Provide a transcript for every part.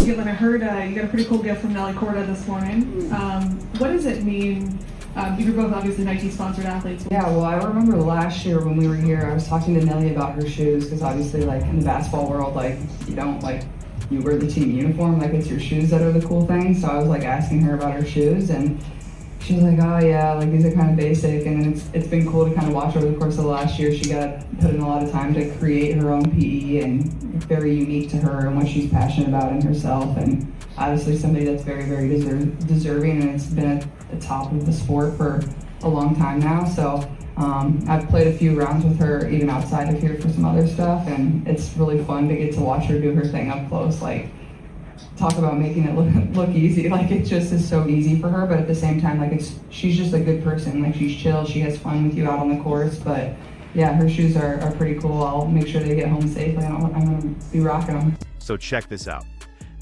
Caitlin, I heard you got a pretty cool gift from Nelly Korda this morning. What does it mean? You're both obviously Nike-sponsored athletes. Yeah, well, I remember last year when we were here, I was talking to Nelly about her shoes, because obviously, like, in the basketball world, like, you don't, like, you wear the team uniform, like, it's your shoes that are the cool thing. So I was, like, asking her about her shoes, and she was like, oh yeah, like, these are kind of basic. And then it's been cool to kind of watch over the course of the last year. She got put in a lot of time to create her own PE, and very unique to her and what she's passionate about in herself. And obviously somebody that's very, very deserving, and it's been at the top of the sport for a long time now. So I've played a few rounds with her even outside of here for some other stuff, and it's really fun to get to watch her do her thing up close. Like, talk about making it look easy. Like, it just is so easy for her, but at the same time, like, she's just a good person. Like, she's chill, she has fun with you out on the course. But yeah, her shoes are pretty cool. I'll make sure they get home safely. I'm gonna be rocking them. So check this out.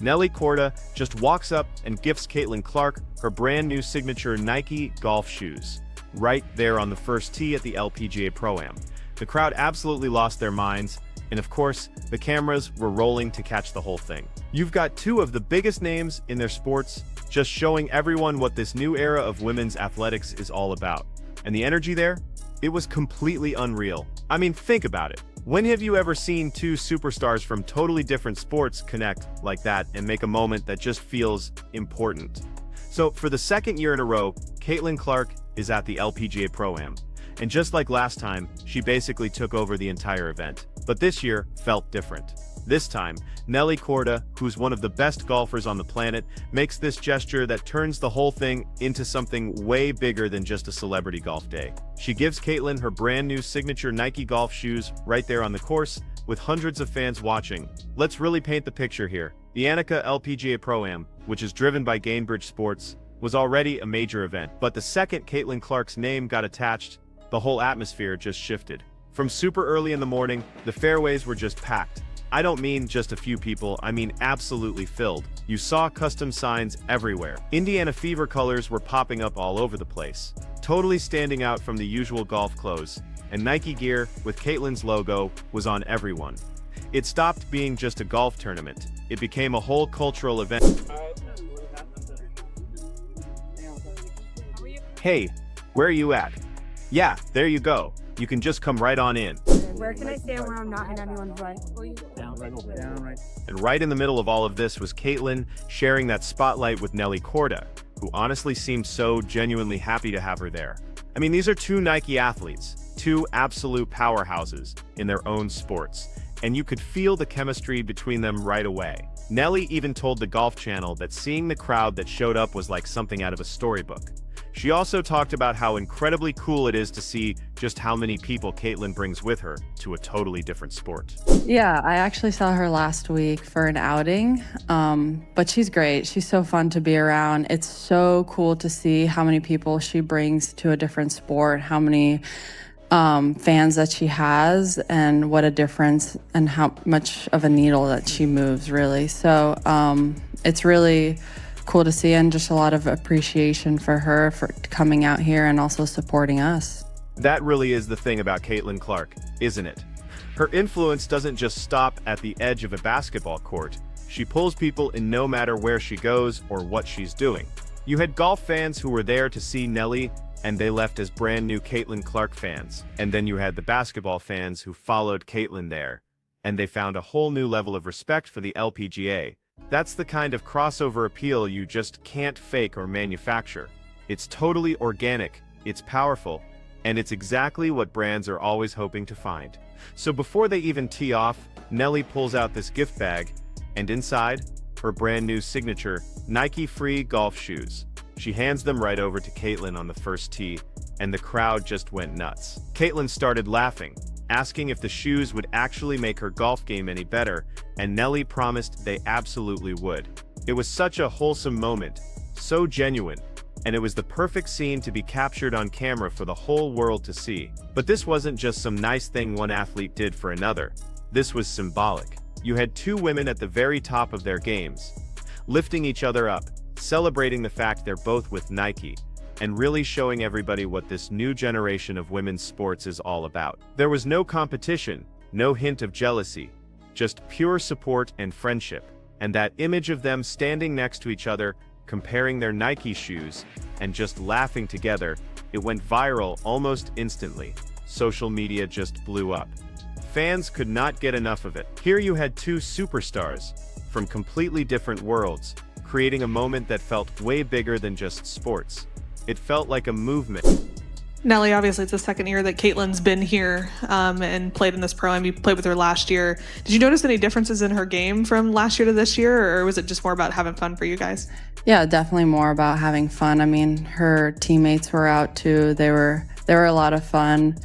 Nelly Korda just walks up and gifts Caitlin Clark her brand new signature Nike golf shoes, right there on the first tee at the LPGA Pro-Am. The crowd absolutely lost their minds, and of course, the cameras were rolling to catch the whole thing. You've got two of the biggest names in their sports just showing everyone what this new era of women's athletics is all about. And the energy there? It was completely unreal. I mean, think about it. When have you ever seen two superstars from totally different sports connect like that and make a moment that just feels important? So for the second year in a row, Caitlin Clark is at the LPGA Pro-Am. And just like last time, she basically took over the entire event. But this year felt different. This time, Nelly Korda, who's one of the best golfers on the planet, makes this gesture that turns the whole thing into something way bigger than just a celebrity golf day. She gives Caitlin her brand new signature Nike golf shoes right there on the course, with hundreds of fans watching. Let's really paint the picture here. The Anika LPGA Pro-Am, which is driven by Gainbridge Sports, was already a major event. But the second Caitlin Clark's name got attached, the whole atmosphere just shifted. From super early in the morning, the fairways were just packed. I don't mean just a few people, I mean absolutely filled. You saw custom signs everywhere. Indiana Fever colors were popping up all over the place, totally standing out from the usual golf clothes, and Nike gear with Caitlin's logo was on everyone. It stopped being just a golf tournament. It became a whole cultural event. Hey, where are you at? Yeah, there you go. You can just come right on in. Where can I stand where I'm not in anyone's way? Down right. And right in the middle of all of this was Caitlin sharing that spotlight with Nelly Korda, who honestly seemed so genuinely happy to have her there. I mean, these are two Nike athletes, two absolute powerhouses in their own sports, and you could feel the chemistry between them right away. Nelly even told the Golf Channel that seeing the crowd that showed up was like something out of a storybook. She also talked about how incredibly cool it is to see just how many people Caitlin brings with her to a totally different sport. Yeah, I actually saw her last week for an outing, but she's great. She's so fun to be around. It's so cool to see how many people she brings to a different sport, how many fans that she has, and what a difference and how much of a needle that she moves, really. So it's really cool to see, and just a lot of appreciation for her for coming out here and also supporting us. That really is the thing about Caitlin Clark, isn't it? Her influence doesn't just stop at the edge of a basketball court. She pulls people in no matter where she goes or what she's doing. You had golf fans who were there to see Nelly, and they left as brand new Caitlin Clark fans. And then you had the basketball fans who followed Caitlin there, and they found a whole new level of respect for the LPGA. That's the kind of crossover appeal you just can't fake or manufacture. It's totally organic, it's powerful, and it's exactly what brands are always hoping to find. So before they even tee off, Nelly pulls out this gift bag, and inside, her brand new signature Nike free golf shoes. She hands them right over to Caitlin on the first tee, and the crowd just went nuts. Caitlin started laughing, asking if the shoes would actually make her golf game any better, and Nelly promised they absolutely would. It was such a wholesome moment, so genuine, and it was the perfect scene to be captured on camera for the whole world to see. But this wasn't just some nice thing one athlete did for another. This was symbolic. You had two women at the very top of their games, lifting each other up, celebrating the fact they're both with Nike, and really showing everybody what this new generation of women's sports is all about. There was no competition, no hint of jealousy, just pure support and friendship. And that image of them standing next to each other, comparing their Nike shoes, and just laughing together, it went viral almost instantly. Social media just blew up. Fans could not get enough of it. Here you had two superstars from completely different worlds, creating a moment that felt way bigger than just sports. It felt like a movement. Nelly, obviously it's the second year that Caitlin's been here and played in this pro-am. You played with her last year. Did you notice any differences in her game from last year to this year, or was it just more about having fun for you guys? Yeah, definitely more about having fun. I mean, her teammates were out too. They were a lot of fun.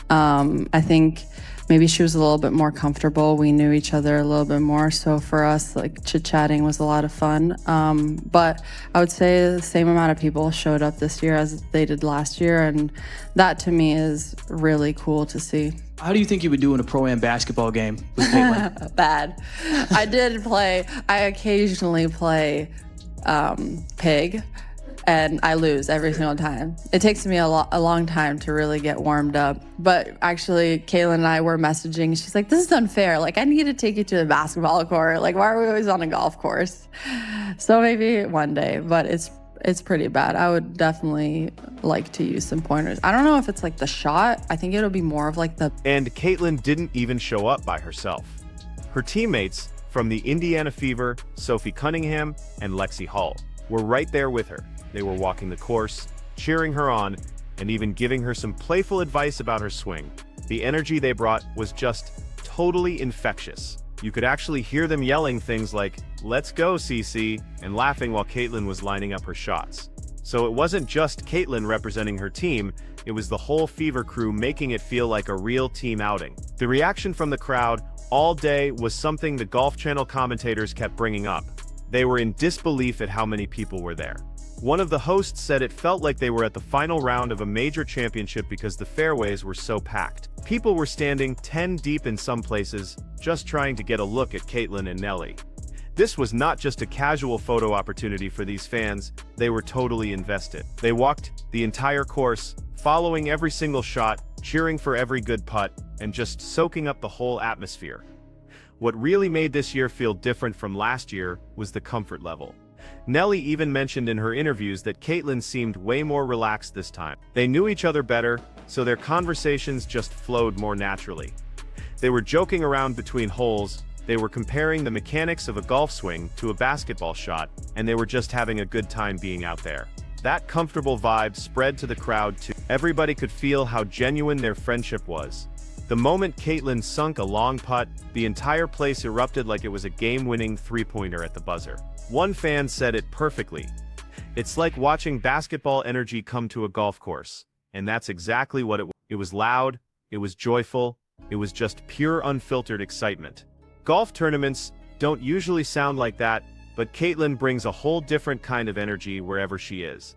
I think maybe she was a little bit more comfortable. We knew each other a little bit more. So for us, like chit-chatting was a lot of fun. But I would say the same amount of people showed up this year as they did last year. And that to me is really cool to see. How do you think you would do in a pro-am basketball game with Caitlin? Bad. I occasionally play pig. And I lose every single time. It takes me a long time to really get warmed up. But actually, Caitlin and I were messaging. She's like, this is unfair. Like, I need to take you to the basketball court. Like, why are we always on a golf course? So maybe one day, but it's pretty bad. I would definitely like to use some pointers. I don't know if it's like the shot. I think it'll be more of like the... And Caitlin didn't even show up by herself. Her teammates from the Indiana Fever, Sophie Cunningham and Lexi Hull, were right there with her. They were walking the course, cheering her on, and even giving her some playful advice about her swing. The energy they brought was just totally infectious. You could actually hear them yelling things like, "Let's go, CC," and laughing while Caitlin was lining up her shots. So it wasn't just Caitlin representing her team, it was the whole Fever crew making it feel like a real team outing. The reaction from the crowd all day was something the Golf Channel commentators kept bringing up. They were in disbelief at how many people were there. One of the hosts said it felt like they were at the final round of a major championship because the fairways were so packed. People were standing 10 deep in some places, just trying to get a look at Caitlin and Nelly. This was not just a casual photo opportunity for these fans, they were totally invested. They walked the entire course, following every single shot, cheering for every good putt, and just soaking up the whole atmosphere. What really made this year feel different from last year was the comfort level. Nelly even mentioned in her interviews that Caitlin seemed way more relaxed this time. They knew each other better, so their conversations just flowed more naturally. They were joking around between holes, they were comparing the mechanics of a golf swing to a basketball shot, and they were just having a good time being out there. That comfortable vibe spread to the crowd too. Everybody could feel how genuine their friendship was. The moment Caitlin sunk a long putt, the entire place erupted like it was a game-winning three-pointer at the buzzer. One fan said it perfectly. It's like watching basketball energy come to a golf course. And that's exactly what it was. It was loud, it was joyful, it was just pure unfiltered excitement. Golf tournaments don't usually sound like that, but Caitlin brings a whole different kind of energy wherever she is.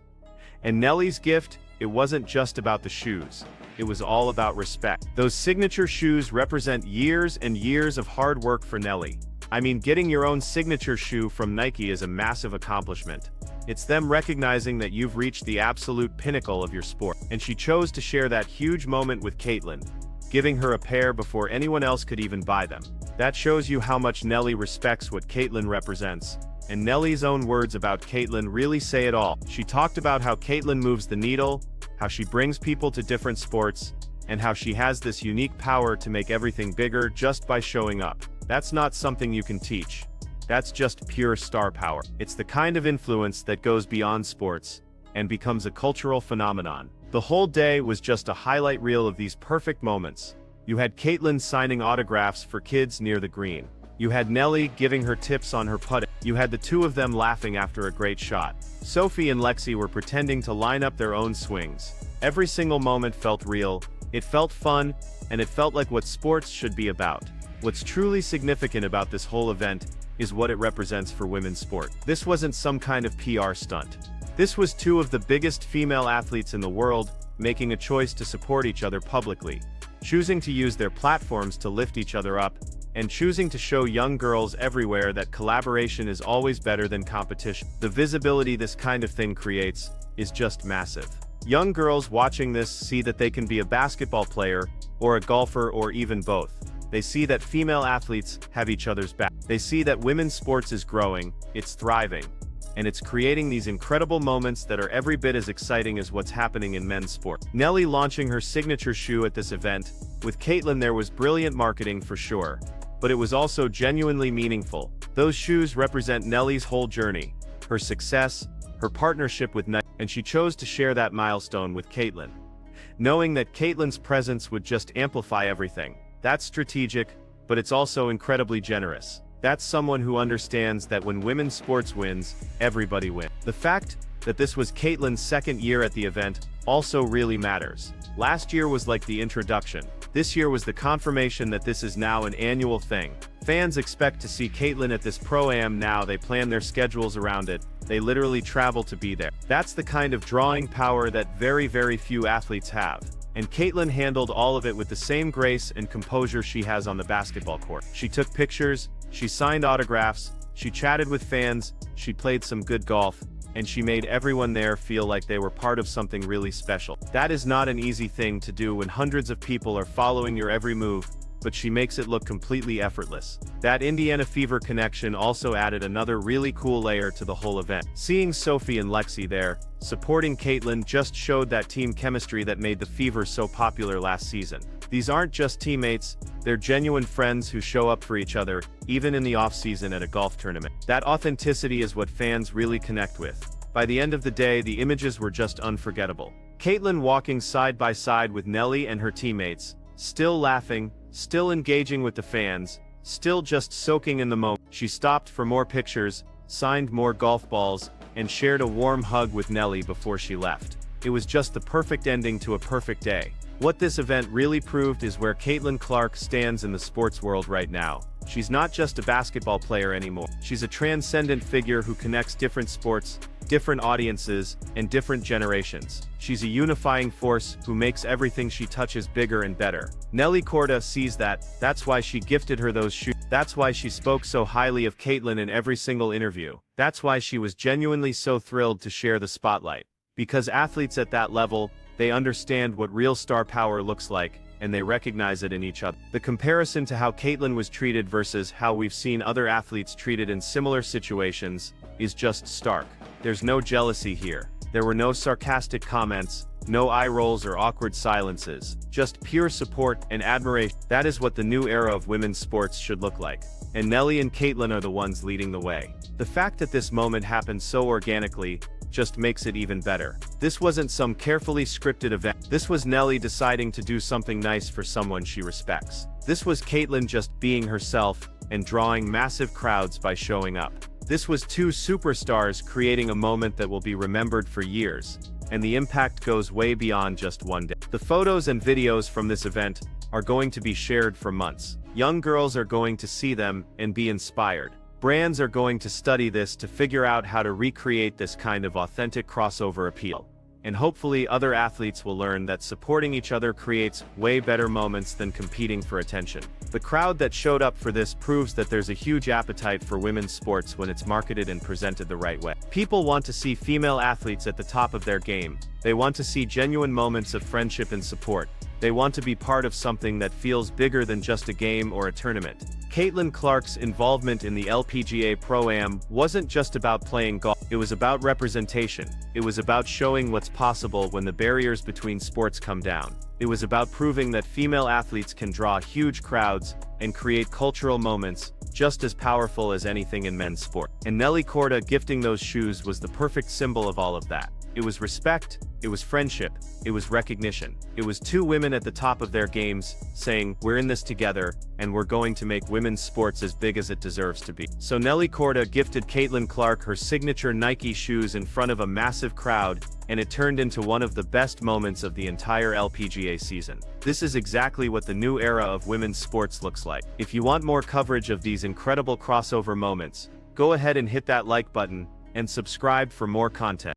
And Nelly's gift, it wasn't just about the shoes. It was all about respect. Those signature shoes represent years and years of hard work for Nelly. I mean, getting your own signature shoe from Nike is a massive accomplishment. It's them recognizing that you've reached the absolute pinnacle of your sport. And she chose to share that huge moment with Caitlin, giving her a pair before anyone else could even buy them. That shows you how much Nelly respects what Caitlin represents. And Nelly's own words about Caitlin really say it all. She talked about how Caitlin moves the needle, how she brings people to different sports, and how she has this unique power to make everything bigger just by showing up. That's not something you can teach. That's just pure star power. It's the kind of influence that goes beyond sports and becomes a cultural phenomenon. The whole day was just a highlight reel of these perfect moments. You had Caitlin signing autographs for kids near the green. You had Nelly giving her tips on her putting. You had the two of them laughing after a great shot. Sophie and Lexi were pretending to line up their own swings. Every single moment felt real, it felt fun, and it felt like what sports should be about. What's truly significant about this whole event is what it represents for women's sport. This wasn't some kind of PR stunt. This was two of the biggest female athletes in the world making a choice to support each other publicly, choosing to use their platforms to lift each other up, and choosing to show young girls everywhere that collaboration is always better than competition. The visibility this kind of thing creates is just massive. Young girls watching this see that they can be a basketball player, or a golfer, or even both. They see that female athletes have each other's back. They see that women's sports is growing, it's thriving, and it's creating these incredible moments that are every bit as exciting as what's happening in men's sport. Nelly launching her signature shoe at this event. With Caitlyn, there was brilliant marketing for sure, but it was also genuinely meaningful. Those shoes represent Nelly's whole journey, her success, her partnership with Nike, and she chose to share that milestone with Caitlyn, knowing that Caitlyn's presence would just amplify everything. That's strategic, but it's also incredibly generous. That's someone who understands that when women's sports wins, everybody wins. The fact that this was Caitlyn's second year at the event also really matters. Last year was like the introduction. This year was the confirmation that this is now an annual thing. Fans expect to see Caitlyn at this Pro-Am now. They plan their schedules around it. They literally travel to be there. That's the kind of drawing power that very, very few athletes have. And Caitlyn handled all of it with the same grace and composure she has on the basketball court. She took pictures, she signed autographs, she chatted with fans, she played some good golf, and she made everyone there feel like they were part of something really special. That is not an easy thing to do when hundreds of people are following your every move, but she makes it look completely effortless. That Indiana Fever connection also added another really cool layer to the whole event. Seeing Sophie and Lexi there, supporting Caitlyn, just showed that team chemistry that made the Fever so popular last season. These aren't just teammates, they're genuine friends who show up for each other, even in the off-season at a golf tournament. That authenticity is what fans really connect with. By the end of the day, the images were just unforgettable. Caitlyn walking side by side with Nelly and her teammates, still laughing, still engaging with the fans, still just soaking in the moment. She stopped for more pictures, signed more golf balls, and shared a warm hug with Nelly before she left. It was just the perfect ending to a perfect day. What this event really proved is where Caitlyn Clark stands in the sports world right now. She's not just a basketball player anymore. She's a transcendent figure who connects different sports, different audiences, and different generations. She's a unifying force who makes everything she touches bigger and better. Nelly Korda sees that. That's why she gifted her those shoes. That's why she spoke so highly of Caitlyn in every single interview. That's why she was genuinely so thrilled to share the spotlight. Because athletes at that level, they understand what real star power looks like, and they recognize it in each other. The comparison to how Caitlyn was treated versus how we've seen other athletes treated in similar situations is just stark. There's no jealousy here. There were no sarcastic comments, no eye rolls or awkward silences, just pure support and admiration. That is what the new era of women's sports should look like. And Nelly and Caitlyn are the ones leading the way. The fact that this moment happened so organically just makes it even better. This wasn't some carefully scripted event. This was Nelly deciding to do something nice for someone she respects. This was Caitlyn just being herself and drawing massive crowds by showing up. This was two superstars creating a moment that will be remembered for years, and the impact goes way beyond just one day. The photos and videos from this event are going to be shared for months. Young girls are going to see them and be inspired. Brands are going to study this to figure out how to recreate this kind of authentic crossover appeal. And hopefully other athletes will learn that supporting each other creates way better moments than competing for attention. The crowd that showed up for this proves that there's a huge appetite for women's sports when it's marketed and presented the right way. People want to see female athletes at the top of their game. They want to see genuine moments of friendship and support. They want to be part of something that feels bigger than just a game or a tournament. Caitlyn Clark's involvement in the LPGA Pro-Am wasn't just about playing golf. It was about representation. It was about showing what's possible when the barriers between sports come down. It was about proving that female athletes can draw huge crowds and create cultural moments just as powerful as anything in men's sport. And Nelly Korda gifting those shoes was the perfect symbol of all of that. It was respect, it was friendship, it was recognition. It was two women at the top of their games saying, we're in this together, and we're going to make women's sports as big as it deserves to be. So Nelly Korda gifted Caitlyn Clark her signature Nike shoes in front of a massive crowd, and it turned into one of the best moments of the entire LPGA season. This is exactly what the new era of women's sports looks like. If you want more coverage of these incredible crossover moments, go ahead and hit that like button and subscribe for more content.